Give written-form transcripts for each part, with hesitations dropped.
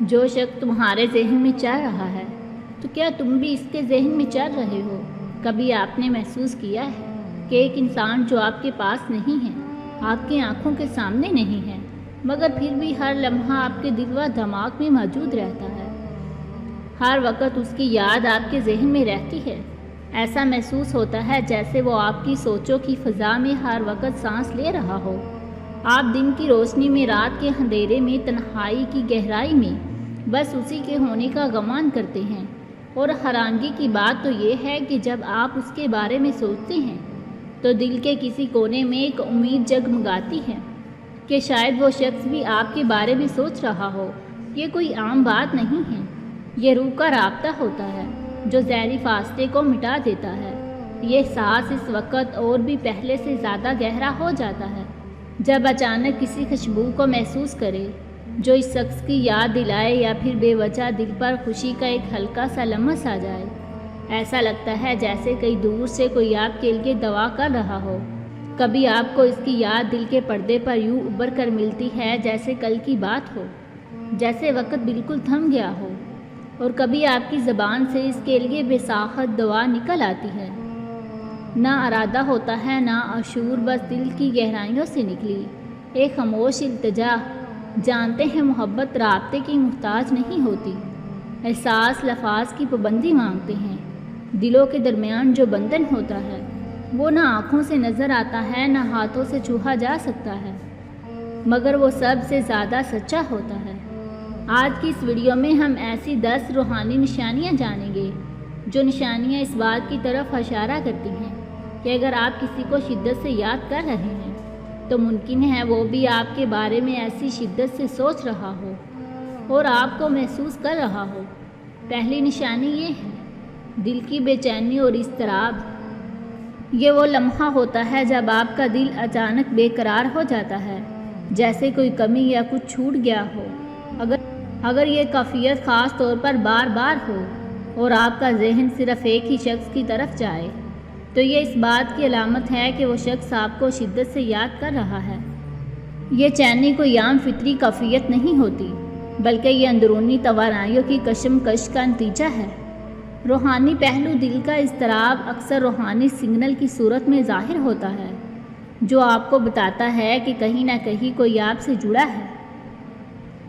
جو شخص تمہارے ذہن میں چل رہا ہے تو کیا تم بھی اس کے ذہن میں چل رہے ہو؟ کبھی آپ نے محسوس کیا ہے کہ ایک انسان جو آپ کے پاس نہیں ہے، آپ کی آنکھوں کے سامنے نہیں ہے، مگر پھر بھی ہر لمحہ آپ کے دل و دماغ میں موجود رہتا ہے؟ ہر وقت اس کی یاد آپ کے ذہن میں رہتی ہے۔ ایسا محسوس ہوتا ہے جیسے وہ آپ کی سوچوں کی فضا میں ہر وقت سانس لے رہا ہو۔ آپ دن کی روشنی میں، رات کے اندھیرے میں، تنہائی کی گہرائی میں بس اسی کے ہونے کا گمان کرتے ہیں، اور حیرانگی کی بات تو یہ ہے کہ جب آپ اس کے بارے میں سوچتے ہیں تو دل کے کسی کونے میں ایک امید جگمگاتی ہے کہ شاید وہ شخص بھی آپ کے بارے میں سوچ رہا ہو۔ یہ کوئی عام بات نہیں ہے، یہ روح کا رابطہ ہوتا ہے جو ذہنی فاصلے کو مٹا دیتا ہے۔ یہ احساس اس وقت اور بھی پہلے سے زیادہ گہرا ہو جاتا ہے جب اچانک کسی خوشبو کو محسوس کرے جو اس شخص کی یاد دلائے، یا پھر بے وجہ دل پر خوشی کا ایک ہلکا سا لمس آ جائے۔ ایسا لگتا ہے جیسے کہیں دور سے کوئی آپ کے لیے دعا کر رہا ہو۔ کبھی آپ کو اس کی یاد دل کے پردے پر یوں ابھر کر ملتی ہے جیسے کل کی بات ہو، جیسے وقت بالکل تھم گیا ہو، اور کبھی آپ کی زبان سے اس کے لیے بے ساخت دعا نکل آتی ہے۔ نہ ارادہ ہوتا ہے، نہ اشعور، بس دل کی گہرائیوں سے نکلی ایک خاموش التجا۔ جانتے ہیں محبت رابطے کی محتاج نہیں ہوتی، احساس لفاظ کی پابندی مانگتے ہیں۔ دلوں کے درمیان جو بندھن ہوتا ہے وہ نہ آنکھوں سے نظر آتا ہے، نہ ہاتھوں سے چھوہا جا سکتا ہے، مگر وہ سب سے زیادہ سچا ہوتا ہے۔ آج کی اس ویڈیو میں ہم ایسی 10 روحانی نشانیاں جانیں گے جو نشانیاں اس بات کی طرف اشارہ کرتی ہیں کہ اگر آپ کسی کو شدت سے یاد کر رہے ہیں تو ممکن ہے وہ بھی آپ کے بارے میں ایسی شدت سے سوچ رہا ہو اور آپ کو محسوس کر رہا ہو۔ پہلی نشانی یہ ہے دل کی بے چینی اور اضطراب۔ یہ وہ لمحہ ہوتا ہے جب آپ کا دل اچانک بے قرار ہو جاتا ہے، جیسے کوئی کمی یا کچھ چھوٹ گیا ہو۔ اگر یہ کیفیت خاص طور پر بار بار ہو اور آپ کا ذہن صرف ایک ہی شخص کی طرف جائے تو یہ اس بات کی علامت ہے کہ وہ شخص آپ کو شدت سے یاد کر رہا ہے۔ یہ چینی کوئی عام فطری کیفیت نہیں ہوتی، بلکہ یہ اندرونی توانائیوں کی کشمکش کا نتیجہ ہے۔ روحانی پہلو دل کا اضطراب اکثر روحانی سگنل کی صورت میں ظاہر ہوتا ہے جو آپ کو بتاتا ہے کہ کہیں نہ کہیں کوئی آپ سے جڑا ہے۔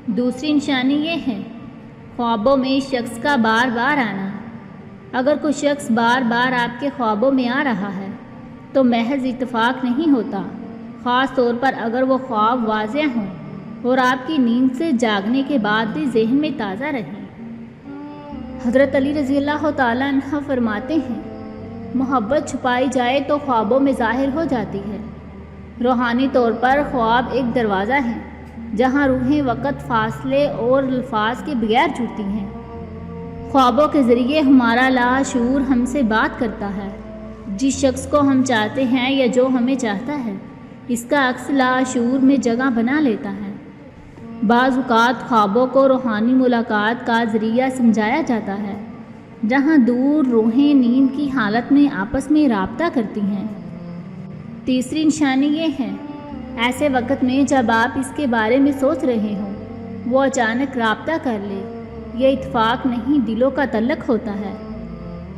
دوسری نشانی یہ ہے خوابوں میں اس شخص کا بار بار آنا۔ اگر کوئی شخص بار بار آپ کے خوابوں میں آ رہا ہے تو محض اتفاق نہیں ہوتا، خاص طور پر اگر وہ خواب واضح ہوں اور آپ کی نیند سے جاگنے کے بعد بھی ذہن میں تازہ رہیں۔ حضرت علی رضی اللہ تعالیٰ عنہ فرماتے ہیں محبت چھپائی جائے تو خوابوں میں ظاہر ہو جاتی ہے۔ روحانی طور پر خواب ایک دروازہ ہے جہاں روحیں وقت، فاصلے اور الفاظ کے بغیر جڑتی ہیں۔ خوابوں کے ذریعے ہمارا لاشعور ہم سے بات کرتا ہے۔ جس شخص کو ہم چاہتے ہیں یا جو ہمیں چاہتا ہے، اس کا عکس لاشعور میں جگہ بنا لیتا ہے۔ بعض اوقات خوابوں کو روحانی ملاقات کا ذریعہ سمجھایا جاتا ہے، جہاں دور روحیں نیند کی حالت میں آپس میں رابطہ کرتی ہیں۔ تیسری نشانی یہ ہے ایسے وقت میں جب آپ اس کے بارے میں سوچ رہے ہوں وہ اچانک رابطہ کر لے۔ یہ اتفاق نہیں، دلوں کا تعلق ہوتا ہے۔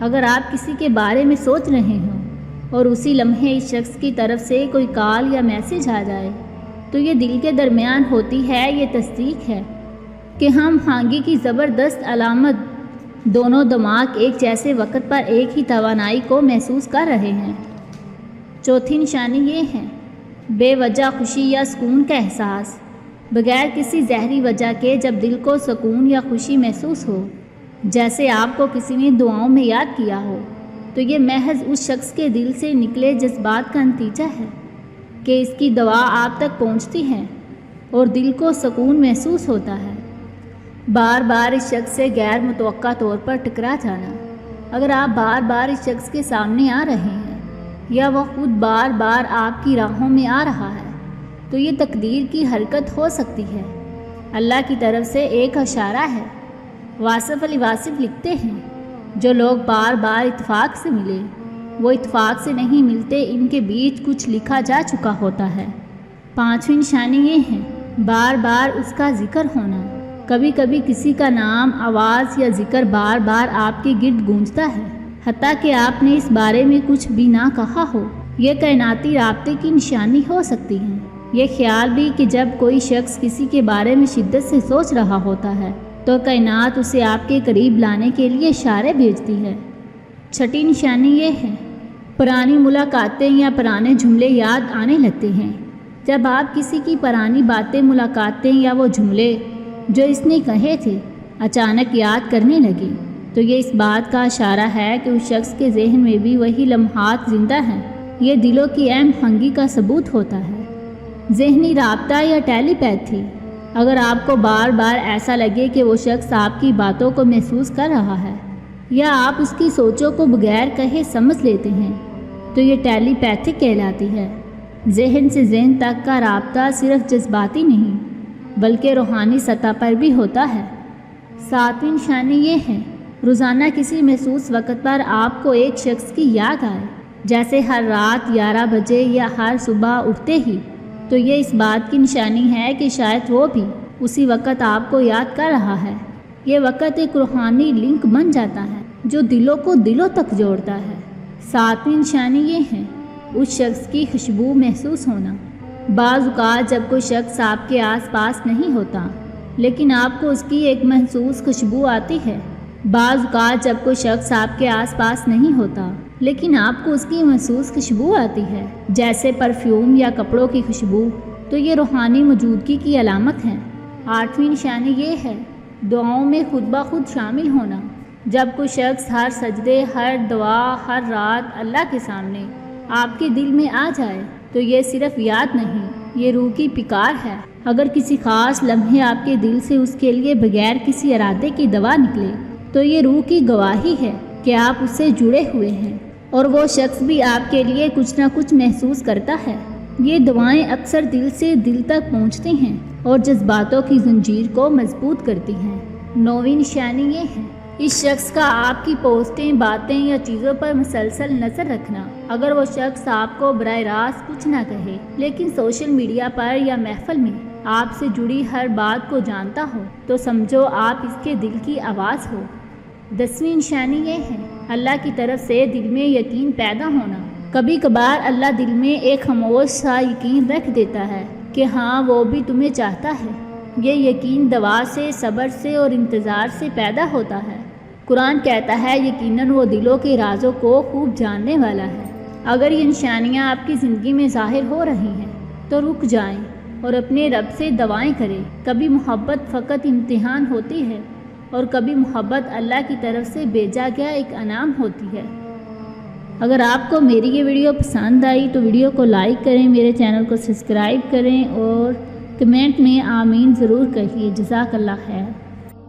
اگر آپ کسی کے بارے میں سوچ رہے ہوں اور اسی لمحے اس شخص کی طرف سے کوئی کال یا میسج آ جائے تو یہ دل کے درمیان ہوتی ہے۔ یہ تصدیق ہے کہ ہم آہنگی کی زبردست علامت، دونوں دماغ ایک جیسے وقت پر ایک ہی توانائی کو محسوس کر رہے ہیں۔ چوتھی نشانی یہ ہے بے وجہ خوشی یا سکون کا احساس، بغیر کسی ظاہری وجہ کے جب دل کو سکون یا خوشی محسوس ہو، جیسے آپ کو کسی نے دعاؤں میں یاد کیا ہو، تو یہ محض اس شخص کے دل سے نکلے جذبات کا نتیجہ ہے کہ اس کی دعا آپ تک پہنچتی ہے اور دل کو سکون محسوس ہوتا ہے۔ بار بار اس شخص سے غیر متوقع طور پر ٹکرا جانا۔ اگر آپ بار بار اس شخص کے سامنے آ رہے ہیں یا وہ خود بار بار آپ کی راہوں میں آ رہا ہے تو یہ تقدیر کی حرکت ہو سکتی ہے، اللہ کی طرف سے ایک اشارہ ہے۔ واصف علی واصف لکھتے ہیں جو لوگ بار بار اتفاق سے ملے وہ اتفاق سے نہیں ملتے، ان کے بیچ کچھ لکھا جا چکا ہوتا ہے۔ پانچویں نشانی یہ ہے بار بار اس کا ذکر ہونا۔ کبھی کبھی کسی کا نام، آواز یا ذکر بار بار آپ کے گرد گونجتا ہے، حتیٰ کہ آپ نے اس بارے میں کچھ بھی نہ کہا ہو۔ یہ کائناتی رابطے کی نشانی ہو سکتی ہے۔ یہ خیال بھی کہ جب کوئی شخص کسی کے بارے میں شدت سے سوچ رہا ہوتا ہے تو کائنات اسے آپ کے قریب لانے کے لیے اشارے بھیجتی ہے۔ چھٹی نشانی یہ ہے، پرانی ملاقاتیں یا پرانے جملے یاد آنے لگتے ہیں۔ جب آپ کسی کی پرانی باتیں، ملاقاتیں یا وہ جملے جو اس نے کہے تھے اچانک یاد کرنے لگے تو یہ اس بات کا اشارہ ہے کہ اس شخص کے ذہن میں بھی وہی لمحات زندہ ہیں۔ یہ دلوں کی اہم ہنگی کا ثبوت ہوتا ہے۔ ذہنی رابطہ یا ٹیلی پیتھی، اگر آپ کو بار بار ایسا لگے کہ وہ شخص آپ کی باتوں کو محسوس کر رہا ہے یا آپ اس کی سوچوں کو بغیر کہے سمجھ لیتے ہیں تو یہ ٹیلی پیتھی کہلاتی ہے۔ ذہن سے ذہن تک کا رابطہ صرف جذباتی نہیں بلکہ روحانی سطح پر بھی ہوتا ہے۔ ساتویں نشانی یہ ہے، روزانہ کسی محسوس وقت پر آپ کو ایک شخص کی یاد آئے، جیسے ہر رات 11 بجے یا ہر صبح اٹھتے ہی، تو یہ اس بات کی نشانی ہے کہ شاید وہ بھی اسی وقت آپ کو یاد کر رہا ہے۔ یہ وقت ایک روحانی لنک بن جاتا ہے جو دلوں کو دلوں تک جوڑتا ہے۔ ساتویں نشانی یہ ہے، اس شخص کی خوشبو محسوس ہونا۔ بعض اوقات جب کوئی شخص آپ کے آس پاس نہیں ہوتا لیکن آپ کو اس کی ایک محسوس خوشبو آتی ہے۔ بعض اوقات جب کوئی شخص آپ کے آس پاس نہیں ہوتا لیکن آپ کو اس کی محسوس خوشبو آتی ہے، جیسے پرفیوم یا کپڑوں کی خوشبو، تو یہ روحانی موجودگی کی علامت ہے۔ آٹھویں نشانی یہ ہے، دعاؤں میں خود بخود شامل ہونا۔ جب کوئی شخص ہر سجدے، ہر دعا، ہر رات اللہ کے سامنے آپ کے دل میں آ جائے تو یہ صرف یاد نہیں، یہ روح کی پکار ہے۔ اگر کسی خاص لمحے آپ کے دل سے اس کے لیے بغیر کسی ارادے کی دعا نکلے تو یہ روح کی گواہی ہے کہ آپ اس سے جڑے ہوئے ہیں اور وہ شخص بھی آپ کے لیے کچھ نہ کچھ محسوس کرتا ہے۔ یہ دعائیں اکثر دل سے دل تک پہنچتی ہیں اور جذباتوں کی زنجیر کو مضبوط کرتی ہیں۔ نویں نشانی یہ ہے، اس شخص کا آپ کی پوسٹیں، باتیں یا چیزوں پر مسلسل نظر رکھنا۔ اگر وہ شخص آپ کو براہ راست کچھ نہ کہے لیکن سوشل میڈیا پر یا محفل میں آپ سے جڑی ہر بات کو جانتا ہو تو سمجھو آپ اس کے دل کی آواز ہو۔ 10ویں نشانی یہ ہے، اللہ کی طرف سے دل میں یقین پیدا ہونا۔ کبھی کبھار اللہ دل میں ایک خاموش سا یقین رکھ دیتا ہے کہ ہاں وہ بھی تمہیں چاہتا ہے۔ یہ یقین دعا سے، صبر سے اور انتظار سے پیدا ہوتا ہے۔ قرآن کہتا ہے یقیناً وہ دلوں کے رازوں کو خوب جاننے والا ہے۔ اگر یہ نشانیاں آپ کی زندگی میں ظاہر ہو رہی ہیں تو رک جائیں اور اپنے رب سے دعائیں کریں۔ کبھی محبت فقط امتحان ہوتی ہے اور کبھی محبت اللہ کی طرف سے بھیجا گیا ایک انعام ہوتی ہے۔ اگر آپ کو میری یہ ویڈیو پسند آئی تو ویڈیو کو لائک کریں، میرے چینل کو سبسکرائب کریں اور کمنٹ میں آمین ضرور کہیے۔ جزاک اللہ خیر۔